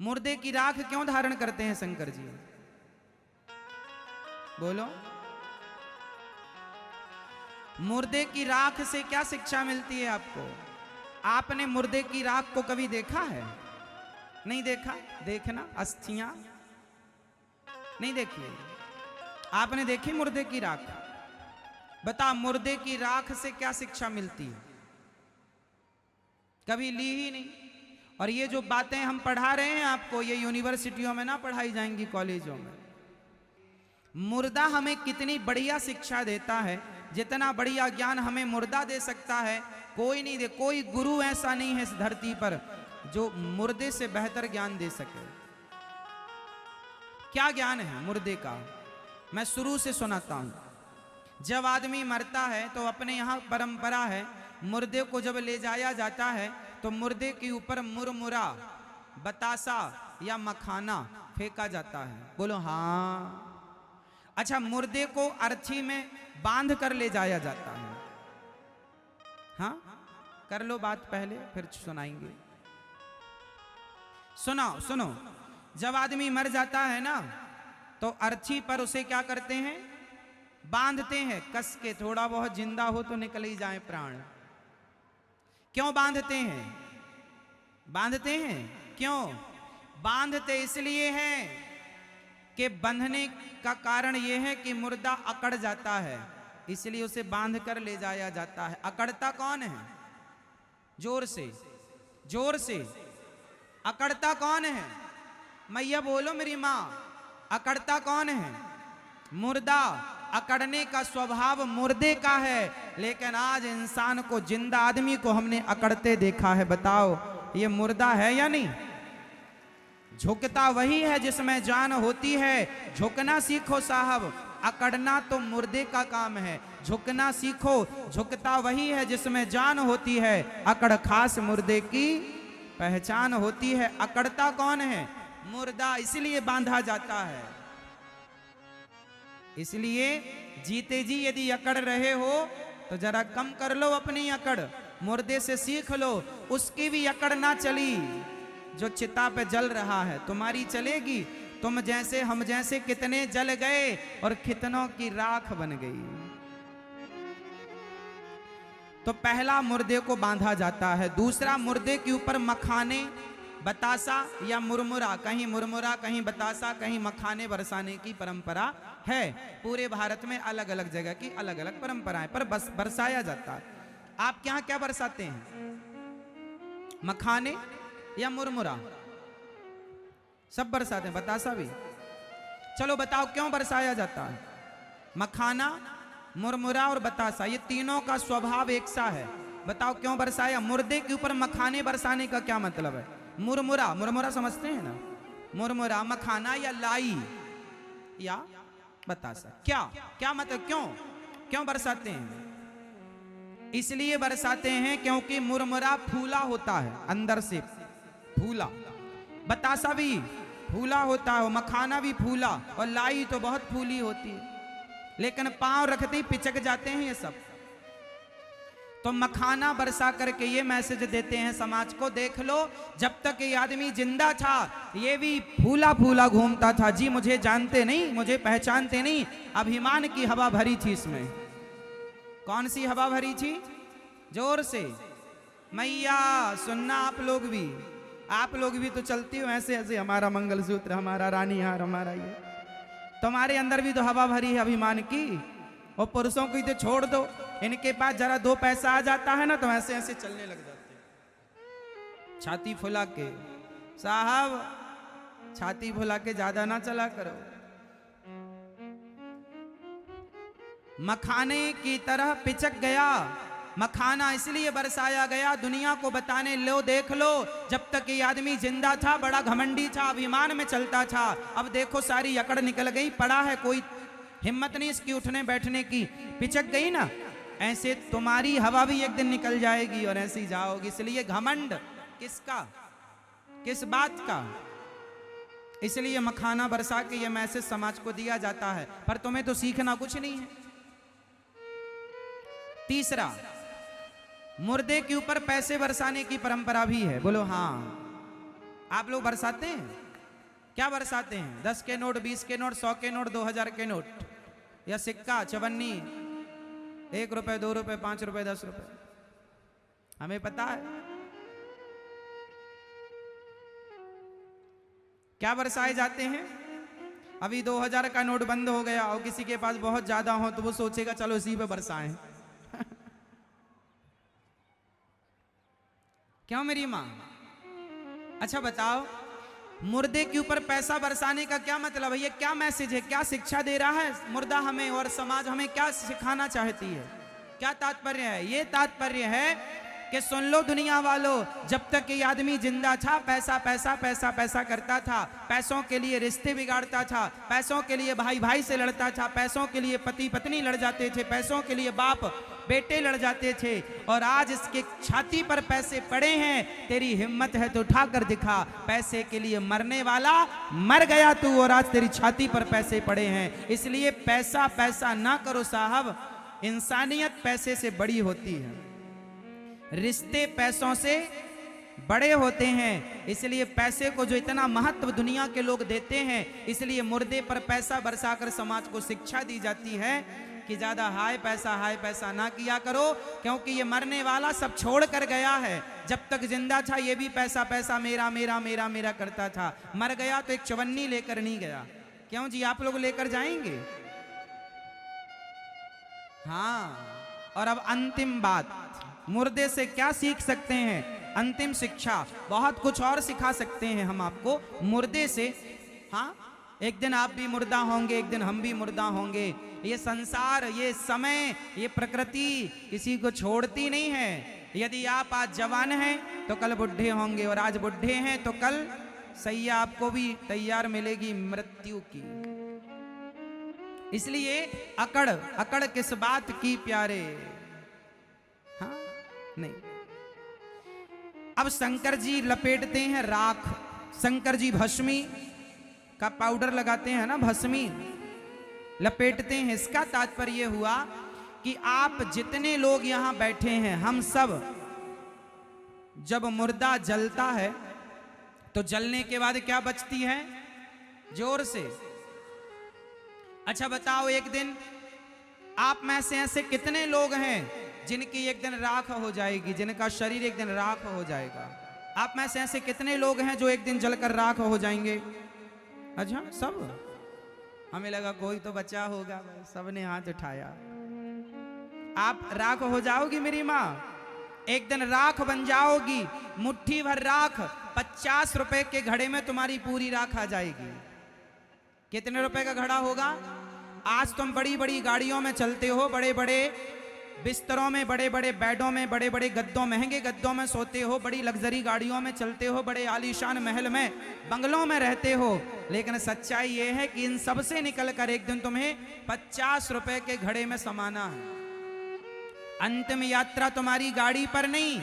मुर्दे की राख क्यों धारण करते हैं शंकर जी? बोलो। मुर्दे की राख से क्या शिक्षा मिलती है आपको? आपने मुर्दे की राख को कभी देखा है? नहीं देखा? देखना, अस्थियां नहीं देखी? आपने देखी मुर्दे की राख? बता, मुर्दे की राख से क्या शिक्षा मिलती है? कभी ली ही नहीं। और ये जो बातें हम पढ़ा रहे हैं आपको, ये यूनिवर्सिटियों में ना पढ़ाई जाएंगी, कॉलेजों में। मुर्दा हमें कितनी बढ़िया शिक्षा देता है, जितना बढ़िया ज्ञान हमें मुर्दा दे सकता है कोई नहीं दे। कोई गुरु ऐसा नहीं है इस धरती पर जो मुर्दे से बेहतर ज्ञान दे सके। क्या ज्ञान है मुर्दे का? मैं शुरू से सुनाता हूं। जब आदमी मरता है तो अपने यहां परंपरा है, मुर्दे को जब ले जाया जाता है तो मुर्दे के ऊपर मुरमुरा, बतासा या मखाना फेंका जाता है। बोलो हाँ। अच्छा, मुर्दे को अर्थी में बांध कर ले जाया जाता है। हाँ, कर लो बात पहले, फिर सुनाएंगे। सुनो सुनो, जब आदमी मर जाता है ना तो अर्थी पर उसे क्या करते हैं? बांधते हैं कस के। थोड़ा बहुत जिंदा हो तो निकल ही जाए प्राण। क्यों बांधते हैं? बांधते हैं क्यों? बांधते इसलिए हैं कि बंधने का कारण यह है कि मुर्दा अकड़ जाता है, इसलिए उसे बांध कर ले जाया जाता है। अकड़ता कौन है? जोर से, जोर से। अकड़ता कौन है? मैया बोलो मेरी माँ। अकड़ता कौन है? मुर्दा। अकड़ने का स्वभाव मुर्दे का है, लेकिन आज इंसान को, जिंदा आदमी को हमने अकड़ते देखा है। बताओ ये मुर्दा है या नहीं? झुकता वही है जिसमें जान होती है। झुकना सीखो साहब, अकड़ना तो मुर्दे का काम है। झुकना सीखो, झुकता वही है जिसमें जान होती है। अकड़ खास मुर्दे की पहचान होती है। अकड़ता कौन है? मुर्दा। इसलिए बांधा जाता है। इसलिए जीते जी यदि अकड़ रहे हो तो जरा कम कर लो अपनी अकड़, मुर्दे से सीख लो। उसकी भी अकड़ ना चली जो चिता पे जल रहा है, तुम्हारी चलेगी। तुम जैसे हम जैसे कितने जल गए और कितनों की राख बन गई। तो पहला मुर्दे को बांधा जाता है। दूसरा, मुर्दे के ऊपर मखाने, बतासा या मुरमुरा, कहीं मुरमुरा कहीं बतासा कहीं मखाने बरसाने की परंपरा है। पूरे भारत में अलग अलग जगह की अलग अलग परंपराएं, पर बस बरसाया जाता है। आपके यहां क्या बरसाते हैं? मखाने या मुरमुरा? सब बरसाते हैं, बतासा भी। चलो बताओ क्यों बरसाया जाता है? मखाना, मुरमुरा और बतासा, ये तीनों का स्वभाव एक सा है। बताओ क्यों बरसाया? मुर्दे के ऊपर मखाने बरसाने का क्या मतलब है? मुरमुरा, मुरमुरा समझते हैं ना? मुरमुरा, मखाना या लाई या बतासा, क्या क्या मतलब? क्यों क्यों बरसाते हैं? इसलिए बरसाते हैं क्योंकि मुरमुरा फूला होता है, अंदर से फूला। बतासा भी फूला होता है, मखाना भी फूला, और लाई तो बहुत फूली होती है, लेकिन पांव रखते ही पिचक जाते हैं ये सब। तो मखाना बरसा करके ये मैसेज देते हैं समाज को, देख लो जब तक ये आदमी जिंदा था ये भी फूला फूला घूमता था। जी मुझे जानते नहीं, मुझे पहचानते नहीं। अभिमान की हवा भरी थी इसमें। कौन सी हवा भरी थी? जोर से मैया सुनना। आप लोग भी तो चलती हो ऐसे ऐसे, हमारा मंगलसूत्र, हमारा रानी हार, हमारा ये। तुम्हारे अंदर भी तो हवा भरी है अभिमान की। और पुरुषों को तो छोड़ दो, इनके पास जरा दो पैसा आ जाता है ना तो ऐसे ऐसे चलने लग जाते, छाती फुला के। साहब छाती फुला के ज्यादा ना चला करो। मखाने की तरह पिचक गया। मखाना इसलिए बरसाया गया दुनिया को बताने, लो देख लो जब तक ये आदमी जिंदा था बड़ा घमंडी था, अभिमान में चलता था। अब देखो सारी अकड़ निकल गई, पड़ा है, कोई हिम्मत नहीं इसकी उठने बैठने की, पिचक गई ना। ऐसे तुम्हारी हवा भी एक दिन निकल जाएगी और ऐसे ही जाओगी। इसलिए घमंड किसका, किस बात का? इसलिए मखाना बरसा के ये मैसेज समाज को दिया जाता है, पर तुम्हें तो सीखना कुछ नहीं है। तीसरा, मुर्दे के ऊपर पैसे बरसाने की परंपरा भी है। बोलो हाँ। आप लोग बरसाते हैं? क्या बरसाते हैं? 10 के नोट, 20 के नोट, 100 के नोट, 2000 के नोट, या सिक्का, चवन्नी, 1 रुपए, 2 रुपए, 5 रुपए, 10 रुपए? हमें पता है क्या बरसाए जाते हैं। अभी 2000 का नोट बंद हो गया और किसी के पास बहुत ज्यादा हो तो वो सोचेगा चलो इसी पे बरसाएं। क्यों मेरी मां? अच्छा बताओ, मुर्दे के ऊपर पैसा बरसाने का क्या मतलब है? ये क्या मैसेज है, क्या शिक्षा दे रहा है मुर्दा हमें, और समाज हमें क्या सिखाना चाहती है? क्या तात्पर्य है? ये तात्पर्य है कि सुन लो दुनिया वालों, जब तक ये आदमी जिंदा था पैसा पैसा पैसा पैसा करता था, पैसों के लिए रिश्ते बिगाड़ता था, पैसों के लिए भाई भाई से लड़ता था, पैसों के लिए पति पत्नी लड़ जाते थे, पैसों के लिए बाप बेटे लड़ जाते थे, और आज इसके छाती पर पैसे पड़े हैं, तेरी हिम्मत है तो उठाकर दिखा, पैसे के लिए मरने वाला मर गया तू, और आज तेरी छाती पर पैसे पड़े हैं। इसलिए पैसा पैसा ना करो साहब, इंसानियत पैसे से बड़ी होती है, रिश्ते पैसों से बड़े होते हैं। इसलिए पैसे को जो इतना महत्व दुनिया के लोग देते हैं, इसलिए मुर्दे पर पैसा बरसाकर समाज को शिक्षा दी जाती है कि ज्यादा हाय पैसा ना किया करो, क्योंकि ये मरने वाला सब छोड़ कर गया है। जब तक जिंदा था ये भी पैसा पैसा मेरा मेरा मेरा मेरा करता था, मर गया तो एक चवन्नी लेकर नहीं गया। क्यों जी, आप लोग लेकर जाएंगे? हाँ। और अब अंतिम बात, मुर्दे से क्या सीख सकते हैं? अंतिम शिक्षा, बहुत कुछ और सिखा सकते हैं हम आपको मुर्दे से। हाँ, एक दिन आप भी मुर्दा होंगे, एक दिन हम भी मुर्दा होंगे। ये संसार, ये समय, ये प्रकृति किसी को छोड़ती नहीं है। यदि आप आज जवान हैं तो कल बुढ़े होंगे, और आज बुढ़े हैं तो कल सैया आपको भी तैयार मिलेगी मृत्यु की। इसलिए अकड़ अकड़ किस बात की प्यारे। हाँ नहीं। अब शंकर जी लपेटते हैं राख, शंकर जी भस्मी का पाउडर लगाते हैं ना, भस्मी लपेटते हैं। इसका तात्पर्य हुआ कि आप जितने लोग यहां बैठे हैं, हम सब जब मुर्दा जलता है तो जलने के बाद क्या बचती है? जोर से। अच्छा बताओ, एक दिन आप में से ऐसे कितने लोग हैं जिनकी एक दिन राख हो जाएगी, जिनका शरीर एक दिन राख हो जाएगा? आप में से ऐसे कितने लोग हैं जो एक दिन जलकर राख हो जाएंगे? अच्छा, सब? हमें लगा कोई तो बचा होगा, सबने हाथ उठाया। आप राख हो जाओगी मेरी माँ, एक दिन राख बन जाओगी। मुट्ठी भर राख, 50 रुपए के घड़े में तुम्हारी पूरी राख आ जाएगी। कितने रुपए का घड़ा होगा? आज तुम बड़ी बड़ी गाड़ियों में चलते हो, बड़े बड़े बिस्तरों में, बड़े बड़े बेडों में, बड़े बड़े गद्दों, महंगे गद्दों में सोते हो, बड़ी लग्जरी गाड़ियों में चलते हो, बड़े आलीशान महल में, बंगलों में रहते हो। लेकिन सच्चाई ये है कि इन सब से निकलकर एक दिन तुम्हें 50 रुपए के घड़े में समाना है। अंतिम यात्रा तुम्हारी गाड़ी पर नहीं,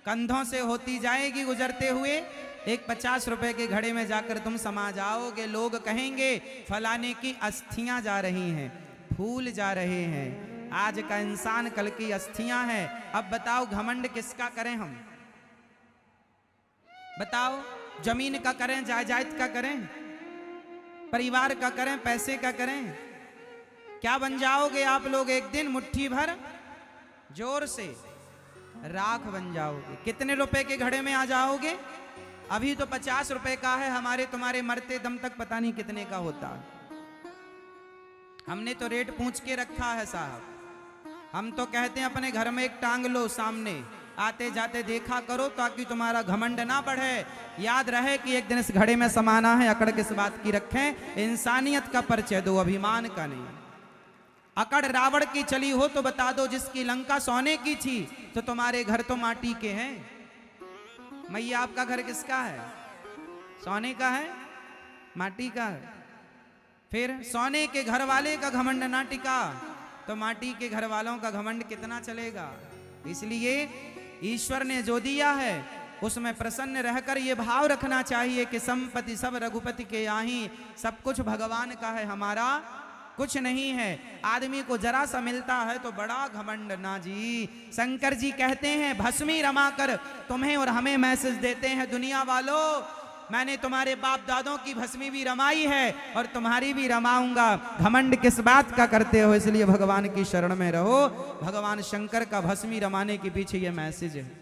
कंधों से होती जाएगी गुजरते हुए। एक 50 रुपए के घड़े में जाकर तुम समा जाओगे। लोग कहेंगे फलाने की अस्थियां जा रही हैं, फूल जा रहे हैं। आज का इंसान कल की अस्थियां हैं। अब बताओ घमंड किसका करें हम? बताओ, जमीन का करें, जायदाद का करें, परिवार का करें, पैसे का करें? क्या बन जाओगे आप लोग? एक दिन मुट्ठी भर जोर से राख बन जाओगे। कितने रुपए के घड़े में आ जाओगे? अभी तो 50 रुपए का है, हमारे तुम्हारे मरते दम तक पता नहीं कितने का होता। हमने तो रेट पूछ के रखा है साहब। हम तो कहते हैं अपने घर में एक टांग लो सामने, आते जाते देखा करो ताकि तुम्हारा घमंड ना बढ़े। याद रहे कि एक दिन इस घड़े में समाना है। अकड़ किस बात की रखें? इंसानियत का परिचय दो, अभिमान का नहीं। अकड़ रावण की चली हो तो बता दो, जिसकी लंका सोने की थी तो तुम्हारे घर तो माटी के हैं। मैया आपका घर किसका है? सोने का है, माटी का है? फिर सोने के घर वाले का घमंड ना टिका तो माटी के घर वालों का घमंड कितना चलेगा? इसलिए ईश्वर ने जो दिया है उसमें प्रसन्न रहकर ये भाव रखना चाहिए कि संपत्ति सब रघुपति के आही, सब कुछ भगवान का है, हमारा कुछ नहीं है। आदमी को जरा सा मिलता है तो बड़ा घमंड। ना जी, शंकर जी कहते हैं भस्मी रमा कर तुम्हें और हमें मैसेज देते हैं, दुनिया वालों मैंने तुम्हारे बाप दादों की भस्मी भी रमाई है और तुम्हारी भी रमाऊंगा। घमंड किस बात का करते हो, इसलिए भगवान की शरण में रहो। भगवान शंकर का भस्मी रमाने के पीछे ये मैसेज है।